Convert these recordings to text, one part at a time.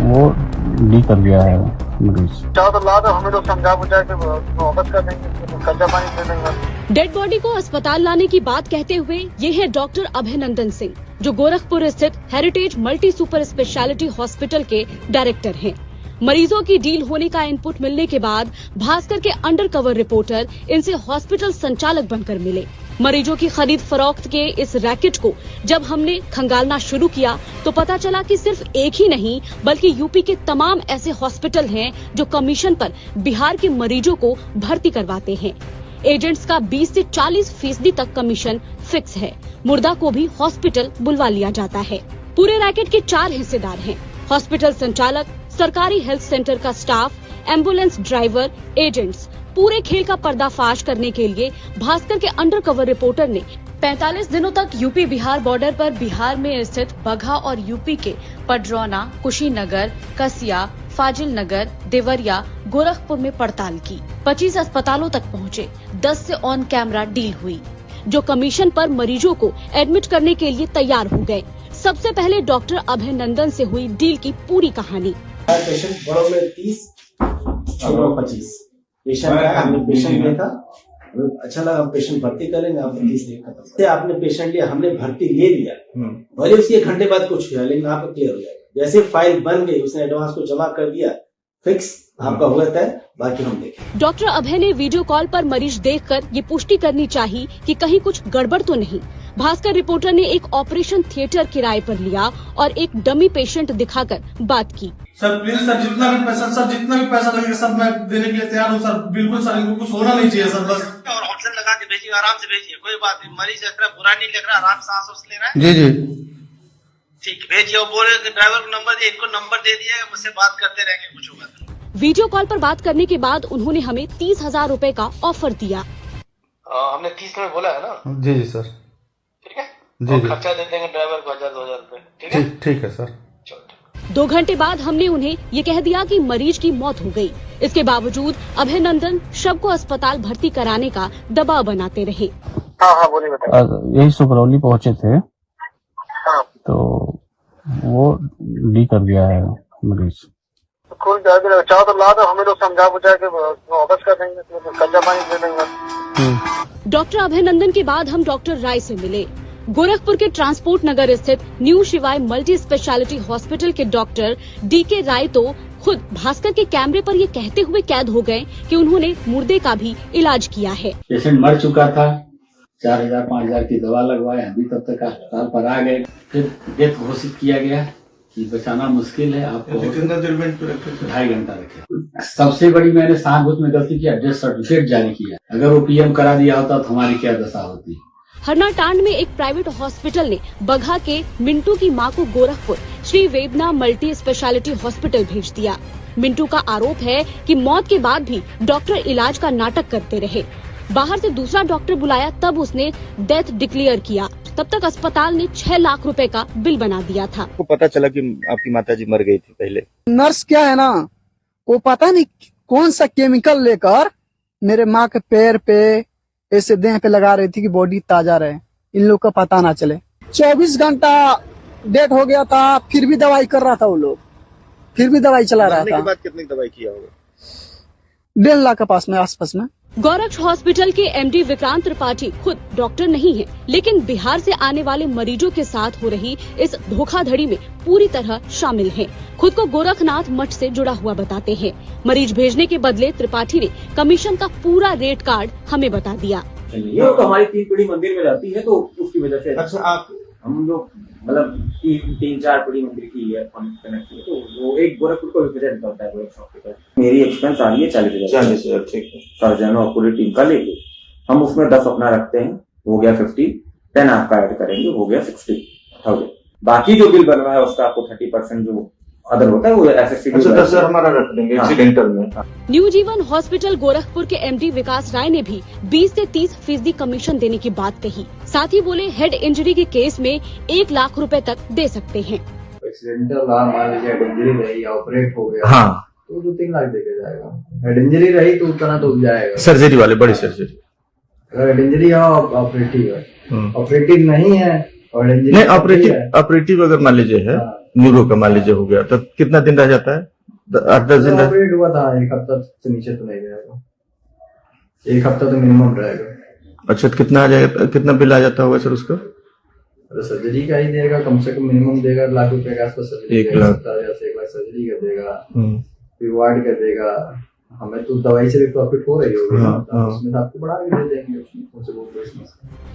वो डी कर दिया है मरीज। तो ला दो, हमें लोग समझा बुझा के वापस कर देंगे, कच्चा पानी दे देंगे। डेड बॉडी को अस्पताल लाने की बात कहते हुए ये है डॉक्टर अभयनंदन सिंह, जो गोरखपुर स्थित heritage multi super speciality hospital के डायरेक्टर हैं। मरीजों की डील होने का इनपुट मिलने के बाद भास्कर के अंडरकवर रिपोर्टर इनसे हॉस्पिटल संचालक बनकर मिले। मरीजों की खरीद फरोख्त के इस रैकेट को जब हमने खंगालना शुरू किया तो पता चला कि सिर्फ एक ही नहीं बल्कि यूपी के तमाम ऐसे हॉस्पिटल हैं जो कमीशन पर बिहार के मरीजों को भर्ती करवाते हैं। एजेंट्स का 20 से 40% तक कमीशन फिक्स है। मुर्दा को भी हॉस्पिटल बुलवा लिया जाता है। पूरे रैकेट के 4 हिस्सेदार हैं: हॉस्पिटल संचालक, सरकारी हेल्थ सेंटर का स्टाफ, एम्बुलेंस ड्राइवर, एजेंट्स। पूरे खेल का पर्दाफाश करने के लिए भास्कर के अंडरकवर रिपोर्टर ने 45 दिनों तक यूपी बिहार बॉर्डर पर बिहार में स्थित बगहा और यूपी के पडरौना, कुशीनगर, कसिया, फाजिल नगर, देवरिया, गोरखपुर में पड़ताल की। 25 अस्पतालों तक पहुंचे। 10 से ऑन कैमरा डील हुई, जो कमीशन पर मरीजों को एडमिट करने के लिए तैयार हो गए। सबसे पहले डॉक्टर अभयनंदन से हुई डील की पूरी कहानी। पेशेंट बड़ों में 30, छोटों में 25 पेशेंट है। हमने पेशेंट देखा, अच्छा लगा, पेशेंट भर्ती करेंगे, आपने 30 दिन खत्म। आपने पेशेंट लिया, हमने भर्ती ले लिया, भले उसके 1 घंटे बाद कुछ हुआ, लेकिन आपका क्लियर हो जाएगा। जैसे फाइल बन गई, उसने एडवांस को जमा कर दिया, फिक्स आपका हुआ तय, बाकी हम देखें। डॉक्टर अभय ने वीडियो कॉल पर मरीज देखकर ये पुष्टि करनी चाहिए कि कहीं कुछ गड़बड़ तो नहीं। भास्कर रिपोर्टर ने एक ऑपरेशन थिएटर किराए पर लिया और एक डमी पेशेंट दिखाकर बात की। सर प्लीज सर, जितना भी पैसा लगेगा सब मैं देने के लिए तैयार हूँ सर। बिल्कुल सर, इनको कुछ होना नहीं चाहिए सर, बस। और ऑक्सीजन लगा के भेजिए, आराम से भेजिए, कोई बात नहीं। मरीज इतना बुरा नहीं लग रहा, आराम सांस ले रहा है। जी जी ठीक, भेजिए। और बोले ड्राइवर को नंबर दिए, इनको नंबर दे दिए, मुझसे बात करते रहेंगे, कुछ होगा तो। वीडियो कॉल पर बात करने के बाद उन्होंने हमें 30,000 रूपए का ऑफर दिया। हमने 30 में बोला है ना? जी जी सर, ठीक है जी और जी, खर्चा दे देंगे ड्राइवर को 1000-2000 रूपए, ठीक है? ठीक है सर। 2 घंटे बाद हमने उन्हें ये कह दिया कि मरीज की मौत हो गई। इसके बावजूद अभयनंदन शव को अस्पताल भर्ती कराने का दबाव बनाते रहे। हाँ बोलिए, बताइए। यही सुपरौली पहुंचे थे, हाँ, तो वो डी कर दिया है मरीज। कोई चाहो तो ला दो, हमें लोग समझा बुझा के वापस कर देंगे, कच्चा पानी दे देंगे। डॉक्टर अभयनंदन के बाद हम डॉक्टर राय से मिले। गोरखपुर के ट्रांसपोर्ट नगर स्थित न्यू शिवाय मल्टी स्पेशलिटी हॉस्पिटल के डॉक्टर DK राय तो खुद भास्कर के कैमरे पर ये कहते हुए कैद हो गए कि उन्होंने मुर्दे का भी इलाज किया है। पेशेंट मर चुका था, 4000-5000 की दवा लगवाए, अभी तब तक अस्पताल पर आ गए। फिर डेथ घोषित किया गया कि बचाना मुश्किल है, आपको 2.5 घंटा रखे। सबसे बड़ी मैंने सहानुभूति में गलती किया, डेथ सर्टिफिकेट जारी किया। अगर वो PM करा दिया होता तो हमारी क्या दशा होती। हरनाटांड में एक प्राइवेट हॉस्पिटल ने बगहा के मिंटू की मां को गोरखपुर श्री वेदना मल्टी स्पेशलिटी हॉस्पिटल भेज दिया। मिंटू का आरोप है कि मौत के बाद भी डॉक्टर इलाज का नाटक करते रहे। बाहर से दूसरा डॉक्टर बुलाया, तब उसने डेथ डिक्लेयर किया। तब तक अस्पताल ने 6 लाख रुपए का बिल बना दिया था। आपको पता चला कि आपकी माताजी मर गई थी पहले? नर्स क्या है ना, वो पता नहीं कौन सा केमिकल लेकर मेरे माँ के पैर पे ऐसे देह पे लगा रही थी कि बॉडी ताजा रहे, इन लोग का पता ना चले। 24 घंटा डेट हो गया था, फिर भी दवाई कर रहा था वो लोग, फिर भी दवाई चला रहा था। के बाद कितनी दवाई किया होगा? 1.5 लाख के पास में, आसपास में। गोरक्ष हॉस्पिटल के MD विक्रांत त्रिपाठी खुद डॉक्टर नहीं है, लेकिन बिहार से आने वाले मरीजों के साथ हो रही इस धोखाधड़ी में पूरी तरह शामिल हैं। खुद को गोरखनाथ मठ से जुड़ा हुआ बताते हैं। मरीज भेजने के बदले त्रिपाठी ने कमीशन का पूरा रेट कार्ड हमें बता दिया। ये तो हमारी 3 पीढ़ी मंदिर में रहती है, तो उसकी वजह से अच्छा, आप हम लोग मतलब 3-4 पीढ़ी मंदिर की है कनेक्ट है, तो वो एक गोरखपुर को रिप्रेजेंट करता है गोरक्ष हॉस्पिटल। मेरी एक्सपेंस आ रही है 40,000, ठीक है। सर्जन और पूरी टीम का लेके हम उसमें 10 अपना रखते हैं, हो गया 50, 10 आपका ऐड करेंगे, हो गया 60,000। बाकी जो बिल बन रहा है उसका आपको 30% जो अदर होता है वो SSC 10,000 हमारा रख देंगे एक्सीडेंटल में। न्यू जीवन हॉस्पिटल गोरखपुर के MD विकास राय ने भी 20 से 30% कमीशन देने की बात कही। साथ ही बोले हेड इंजरी के केस में 1 लाख रुपए तक दे सकते हैं। एक्सीडेंटल मान लीजिए हेड इंजरी रही, ऑपरेट हो गया, हाँ, तो 2-3 लाख देके जाएगा। हेड इंजरी रही तो उतना तो जाएगा, सर्जरी वाले, बड़ी सर्जरी। अगर हेड इंजरी है ऑपरेटिव है, ऑपरेटिव नहीं है और डेंजरी नहीं, ऑपरेटिव अगर मान लीजिए है, न्यूरो का मान लीजिए हो गया तो कितना दिन रह जाता है? 8-10 दिन ऑपरेट हुआ था, 1 हफ्ता से नीचे तो नहीं रहेगा, 1 हफ्ता तो मिनिमम रहेगा। अच्छा, तो कितना आ जाएगा, कितना बिल आ जाता होगा सर उसका? सर्जरी का ही देगा, कम से कम मिनिमम देगा लाख रुपए के आसपास सर्जरी, 1 लाख 1 लाख सर्जरी का देगा, फिर वार्ड का देगा। हमें तो दवाई से भी प्रॉफिट हो रही होगी, उसमें तो आपको बढ़ा के दे देंगे उसमें।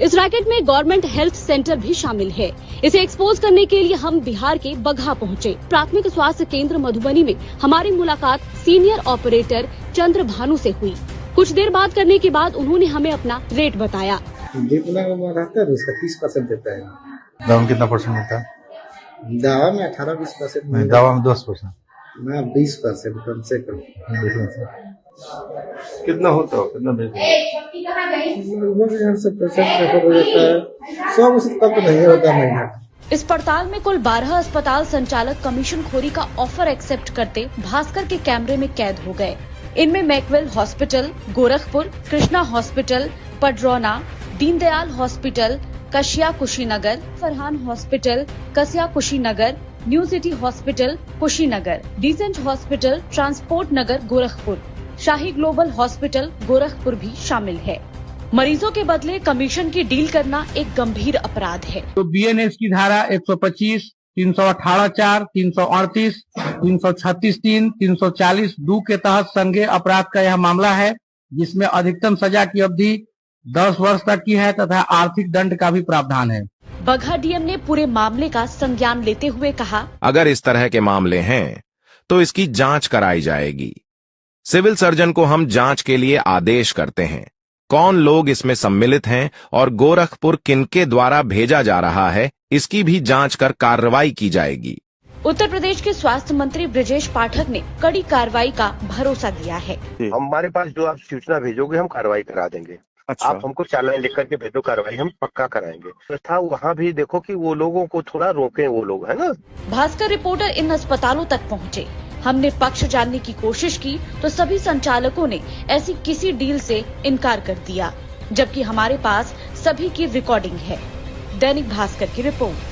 इस रैकेट में गवर्नमेंट हेल्थ सेंटर भी शामिल है। इसे एक्सपोज करने के लिए हम बिहार के बगहा पहुंचे। प्राथमिक स्वास्थ्य केंद्र मधुबनी में हमारी मुलाकात सीनियर ऑपरेटर चंद्र भानु से हुई। कुछ देर बात करने के बाद उन्होंने हमें अपना रेट बताया। रहता है उसका 30% देता है। दवा में कितना परसेंट होता है? दवा में 18-20%, दवा में 10%, ना 20% कम से कम। कितना होता हो, कितना बेच लगभग 100% हो जाता है, 100 उससे कम तो नहीं होता महीना। इस पड़ताल में कुल 12 अस्पताल संचालक कमीशनखोरी का ऑफर एक्सेप्ट करते भास्कर के कैमरे में कैद हो गए। इनमें Maxwell hospital, Gorakhpur, Krishna hospital, Padrauna, Deendayal hospital, Kasia Kushinagar, Farhan hospital, Kasia Kushinagar, new city hospital Kushinagar, decent hospital, transport Nagar Gorakhpur, Shahi global hospital Gorakhpur भी शामिल है। मरीजों के बदले कमीशन की डील करना एक गंभीर अपराध है। तो बीएनएस की धारा 125, 318(4), 338, 336(3), 340(2) के तहत संज्ञेय अपराध का यह मामला है, जिसमें अधिकतम सजा की अवधि 10 वर्ष तक की है तथा आर्थिक दंड का भी प्रावधान है। बगहा डीएम ने पूरे मामले का संज्ञान लेते हुए कहा, अगर इस तरह के मामले हैं तो इसकी जांच कराई जाएगी। सिविल सर्जन को हम जांच के लिए आदेश करते हैं। कौन लोग इसमें सम्मिलित हैं और गोरखपुर किनके द्वारा भेजा जा रहा है, इसकी भी जांच कर कार्रवाई की जाएगी। उत्तर प्रदेश के स्वास्थ्य मंत्री ब्रजेश पाठक ने कड़ी कार्रवाई का भरोसा दिया है। हमारे पास जो आप सूचना भेजोगे हम कार्रवाई करा देंगे। अच्छा। आप हमको चालान लिख करके भेजो, कार्रवाई हम पक्का कराएंगे। तथा वहाँ भी देखो कि वो लोगों को थोड़ा रोकें, वो लोग है ना। भास्कर रिपोर्टर इन अस्पतालों तक पहुँचे। हमने पक्ष जानने की कोशिश की तो सभी संचालकों ने ऐसी किसी डील से इनकार कर दिया, जबकि हमारे पास सभी की रिकॉर्डिंग है। दैनिक भास्कर की रिपोर्ट।